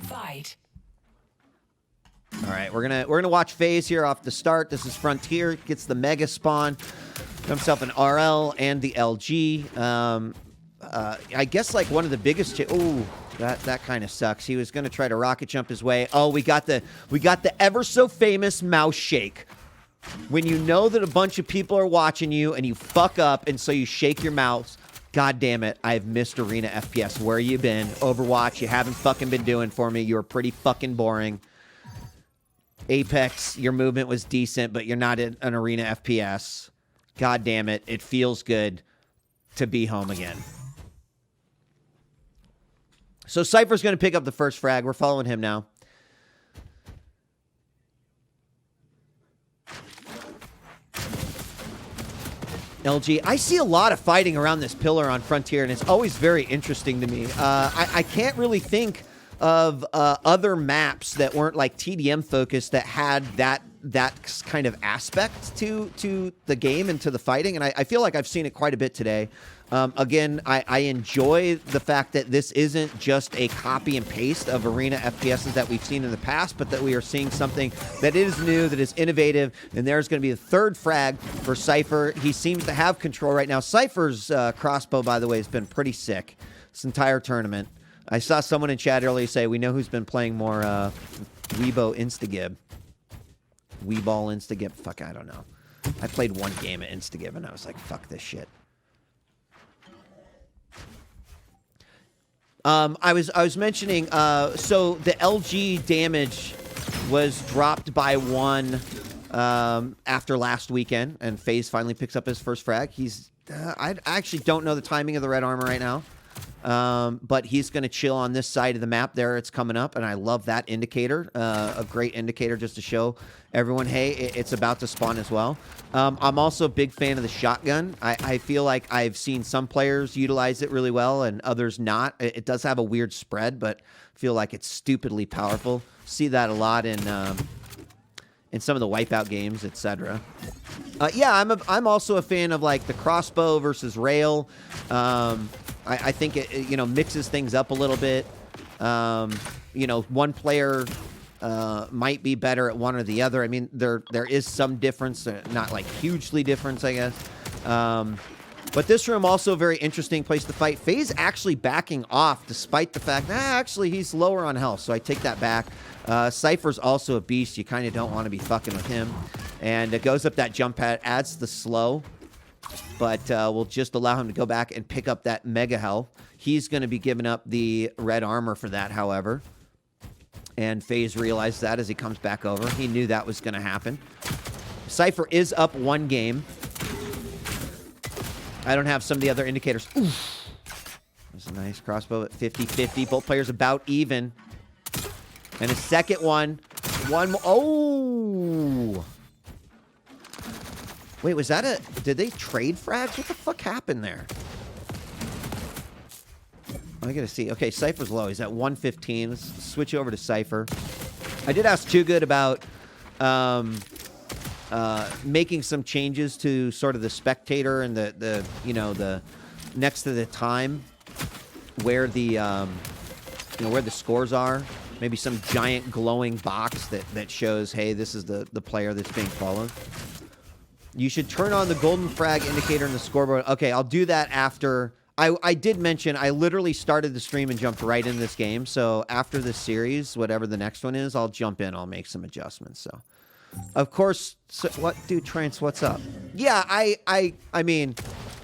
Fight. All right, we're gonna watch Phaze here off the start. This is Frontier, gets the Mega Spawn, himself an RL and the LG. I guess like one of the biggest. Ooh, that kind of sucks. He was gonna try to rocket jump his way. Oh, we got the ever so famous mouse shake. When you know that a bunch of people are watching you and you fuck up, and so you shake your mouse. God damn it, I've missed Arena FPS. Where you been? Overwatch, you haven't fucking been doing for me. You were pretty fucking boring. Apex, your movement was decent, but you're not in an Arena FPS. God damn it, it feels good to be home again. So Cypher's going to pick up the first frag. We're following him now. LG. I see a lot of fighting around this pillar on Frontier, and it's always very interesting to me. I can't really think of other maps that weren't like TDM focused that had that kind of aspect to the game and to the fighting, and I feel like I've seen it quite a bit today. Again, I enjoy the fact that this isn't just a copy and paste of Arena FPSs that we've seen in the past, but that we are seeing something that is new, that is innovative, and there's going to be the third frag for Cypher. He seems to have control right now. Cypher's crossbow, by the way, has been pretty sick this entire tournament. I saw someone in chat earlier say, we know who's been playing more Weebo Instagib. Weeball Instagib. Fuck, I don't know. I played one game at Instagib, and I was like, fuck this shit. I was mentioning, so the LG damage was dropped by 1 after last weekend, and Phaze finally picks up his first frag. He's, I actually don't know the timing of the red armor right now, but he's going to chill on this side of the map there. It's coming up, and I love that indicator, a great indicator just to show everyone, hey, it's about to spawn as well. I'm also a big fan of the shotgun. I feel like I've seen some players utilize it really well and others not. It does have a weird spread, but I feel like it's stupidly powerful. See that a lot in some of the Wipeout games, etc. Yeah, I'm also a fan of like the crossbow versus rail. I think it mixes things up a little bit. One player might be better at one or the other. I mean, there is some difference, not like hugely difference, I guess. But this room also a very interesting place to fight. Phaze actually backing off despite the fact, actually he's lower on health, so I take that back. Cypher's also a beast. You kind of don't want to be fucking with him. And it goes up that jump pad, adds the slow, but we'll just allow him to go back and pick up that mega health. He's going to be giving up the red armor for that, however. And Phaze realized that as he comes back over. He knew that was going to happen. Cypher is up 1 game. I don't have some of the other indicators. Oof. There's a nice crossbow at 50-50. Both players about even. And a second one. One more. Oh! Wait, was that a... Did they trade frags? What the fuck happened there? I gotta see. Okay, Cypher's low. He's at 115. Let's switch over to Cypher. I did ask Too Good about making some changes to sort of the spectator and the next to the time where the where the scores are. Maybe some giant glowing box that shows, hey, this is the player that's being followed. You should turn on the golden frag indicator in the scoreboard. Okay, I'll do that after. I did mention I literally started the stream and jumped right in this game. So after this series, whatever the next one is, I'll jump in. I'll make some adjustments. So, of course, what, dude, Trance, what's up? Yeah, I mean,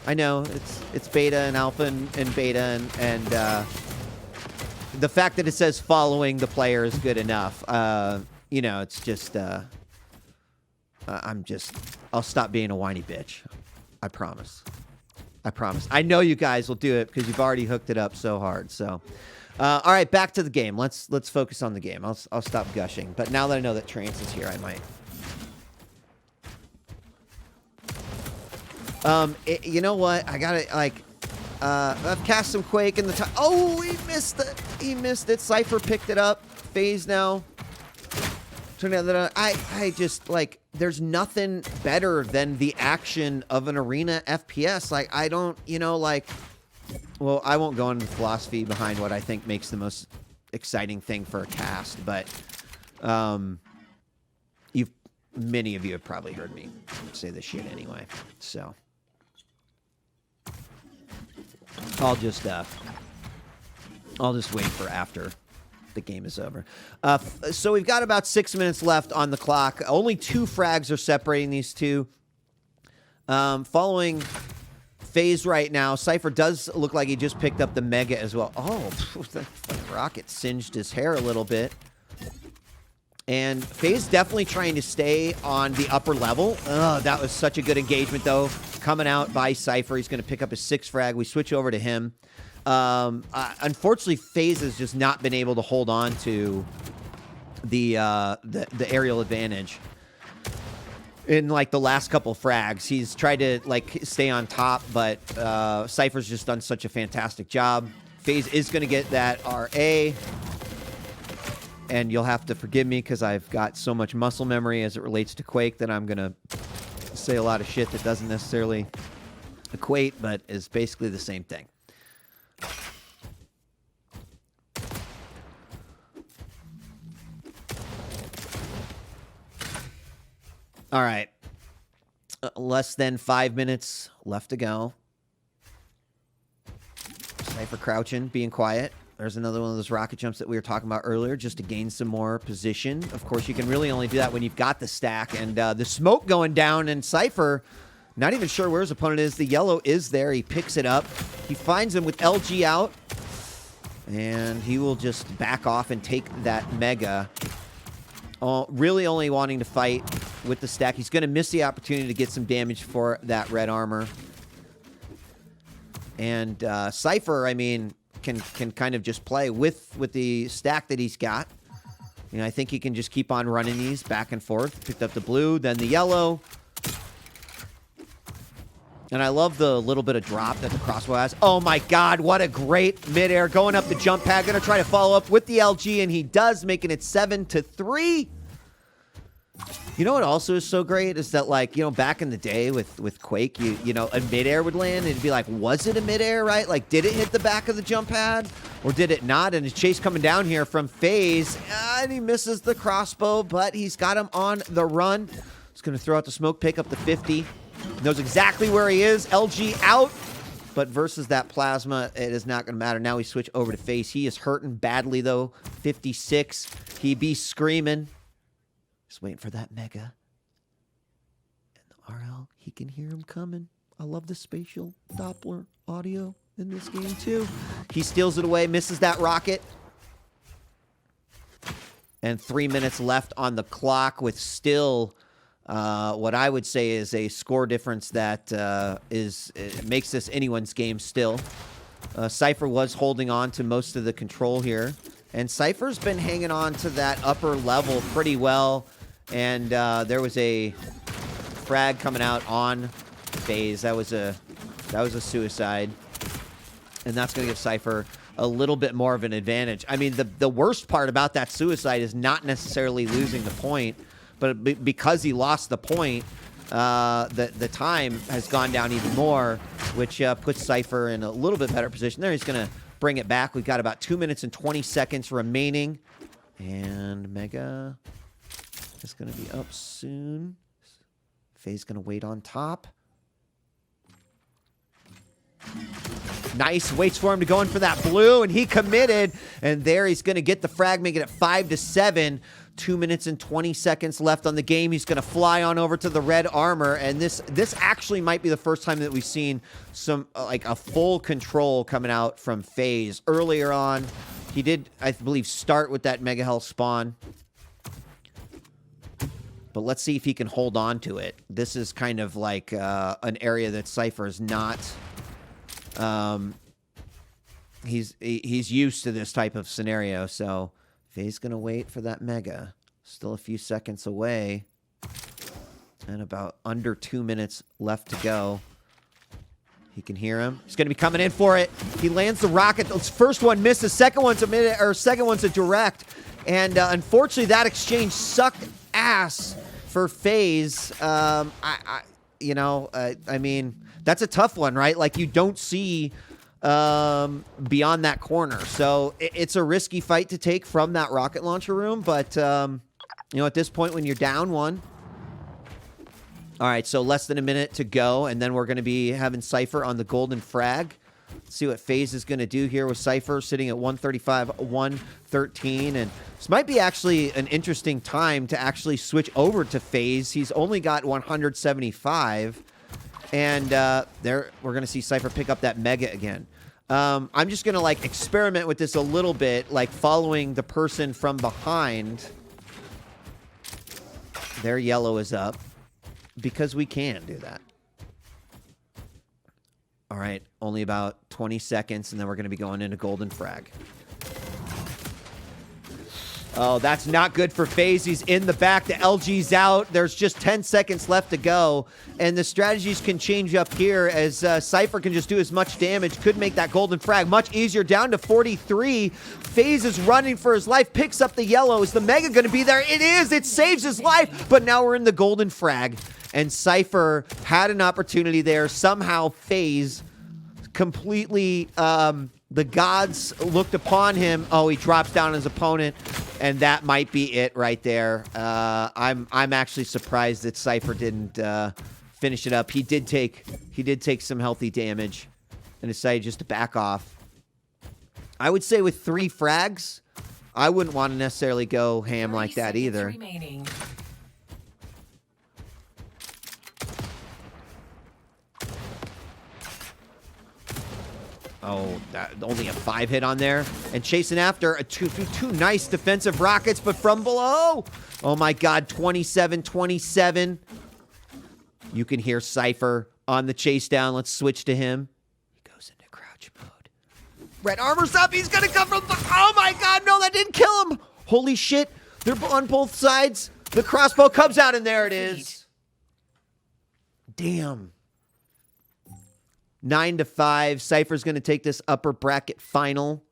I know it's beta and alpha and beta and the fact that it says following the player is good enough. It's just I'll stop being a whiny bitch. I promise. I promise. I know you guys will do it because you've already hooked it up so hard. So, all right, back to the game. Let's focus on the game. I'll stop gushing. But now that I know that Trance is here, I might. You know what? I gotta I've cast some Quake in the time. Oh, he missed it. He missed it. Cypher picked it up. Phaze now. Turn out that I just like. There's nothing better than the action of an arena FPS. Like, I don't, well, I won't go into the philosophy behind what I think makes the most exciting thing for a cast, but many of you have probably heard me say this shit anyway. So I'll just wait for after the game is over. So we've got about 6 minutes left on the clock. Only 2 frags are separating these two. Following Phaze right now, Cypher does look like he just picked up the Mega as well. Oh, that rocket singed his hair a little bit. And Phaze definitely trying to stay on the upper level. That was such a good engagement, though. Coming out by Cypher. He's going to pick up his 6th frag. We switch over to him. Unfortunately, Phaze has just not been able to hold on to the aerial advantage. In, like, the last couple frags, he's tried to, like, stay on top, but Cypher's just done such a fantastic job. Phaze is going to get that RA. And you'll have to forgive me because I've got so much muscle memory as it relates to Quake that I'm going to say a lot of shit that doesn't necessarily equate, but is basically the same thing. All right. Less than 5 minutes left to go. Cypher crouching, being quiet. There's another one of those rocket jumps that we were talking about earlier just to gain some more position. Of course, you can really only do that when you've got the stack. And the smoke going down, and Cypher, not even sure where his opponent is. The yellow is there. He picks it up. He finds him with LG out. And he will just back off and take that Mega. Really only wanting to fight with the stack. He's going to miss the opportunity to get some damage for that red armor. And Cypher, I mean, can kind of just play with the stack that he's got. You know, I think he can just keep on running these back and forth. Picked up the blue, then the yellow. And I love the little bit of drop that the crossbow has. Oh my god, what a great midair. Going up the jump pad. Gonna try to follow up with the LG, and he does, making it 7-3. You know what also is so great is that, like, you know, back in the day with Quake, you know, a midair would land and it'd be like, was it a midair, right? Like, did it hit the back of the jump pad or did it not? And his chase coming down here from Phaze, and he misses the crossbow, but he's got him on the run. He's going to throw out the smoke, pick up the 50. Knows exactly where he is. LG out. But versus that plasma, it is not going to matter. Now we switch over to Phaze. He is hurting badly, though. 56. He be screaming. Just waiting for that Mega. And the RL, he can hear him coming. I love the spatial Doppler audio in this game, too. He steals it away, misses that rocket. And 3 minutes left on the clock with still what I would say is a score difference that makes this anyone's game still. Cypher was holding on to most of the control here. And Cypher's been hanging on to that upper level pretty well. And there was a frag coming out on Phaze. That was a suicide. And that's going to give Cypher a little bit more of an advantage. I mean, the worst part about that suicide is not necessarily losing the point, but because he lost the point, the time has gone down even more, which puts Cypher in a little bit better position. There, he's going to bring it back. We've got about 2 minutes and 20 seconds remaining. And Mega is going to be up soon. Phaze going to wait on top. Nice. Waits for him to go in for that blue, and he committed. And there he's going to get the frag, making it 5-7. 2 minutes and 20 seconds left on the game. He's going to fly on over to the red armor, and this actually might be the first time that we've seen some like a full control coming out from Phaze. Earlier on, he did, I believe, start with that Mega Health spawn. But let's see if he can hold on to it. This is kind of like an area that Cypher is not. He's used to this type of scenario, so Phaze gonna wait for that Mega. Still a few seconds away. And about under 2 minutes left to go. He can hear him. He's gonna be coming in for it. He lands the rocket. The first one misses. Second one's a direct. And unfortunately, that exchange sucked ass for Phaze. I mean, that's a tough one, right? Like, you don't see beyond that corner. So it's a risky fight to take from that rocket launcher room. But, at this point when you're down one. All right, so less than a minute to go. And then we're going to be having Cypher on the golden frag. Let's see what Phaze is going to do here with Cypher sitting at 135, 113. And this might be actually an interesting time to actually switch over to Phaze. He's only got 175. And there we're going to see Cypher pick up that mega again. I'm just going to, experiment with this a little bit, following the person from behind. Their yellow is up because we can do that. All right, only about 20 seconds, and then we're going to be going into golden frag. Oh, that's not good for Phaze. He's in the back. The LG's out. There's just 10 seconds left to go. And the strategies can change up here as Cypher can just do as much damage. Could make that golden frag much easier. Down to 43. Phaze is running for his life. Picks up the yellow. Is the mega going to be there? It is. It saves his life. But now we're in the golden frag. And Cypher had an opportunity there. Somehow Phaze completely... the gods looked upon him. Oh, he drops down his opponent, and that might be it right there. I'm actually surprised that Cypher didn't finish it up. He did take some healthy damage, and decided just to back off. I would say with 3 frags, I wouldn't want to necessarily go ham like that either. Remaining. Oh, only a 5 hit on there. And chasing after a two nice defensive rockets, but from below. Oh my God, 27-27. You can hear Cypher on the chase down. Let's switch to him. He goes into crouch mode. Red armor's up. He's going to come from... Oh my God, no, that didn't kill him. Holy shit. They're on both sides. The crossbow comes out, and there it is. Damn. 9-5. Cypher's going to take this upper bracket final.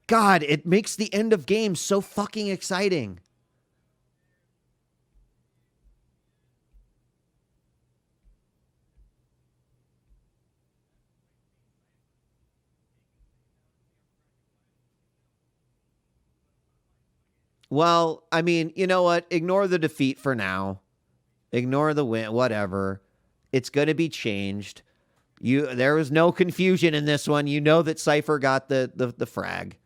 God, it makes the end of games so fucking exciting. Well, I mean, you know what? Ignore the defeat for now. Ignore the win, whatever. It's going to be changed. There was no confusion in this one. You know that Cypher got the frag.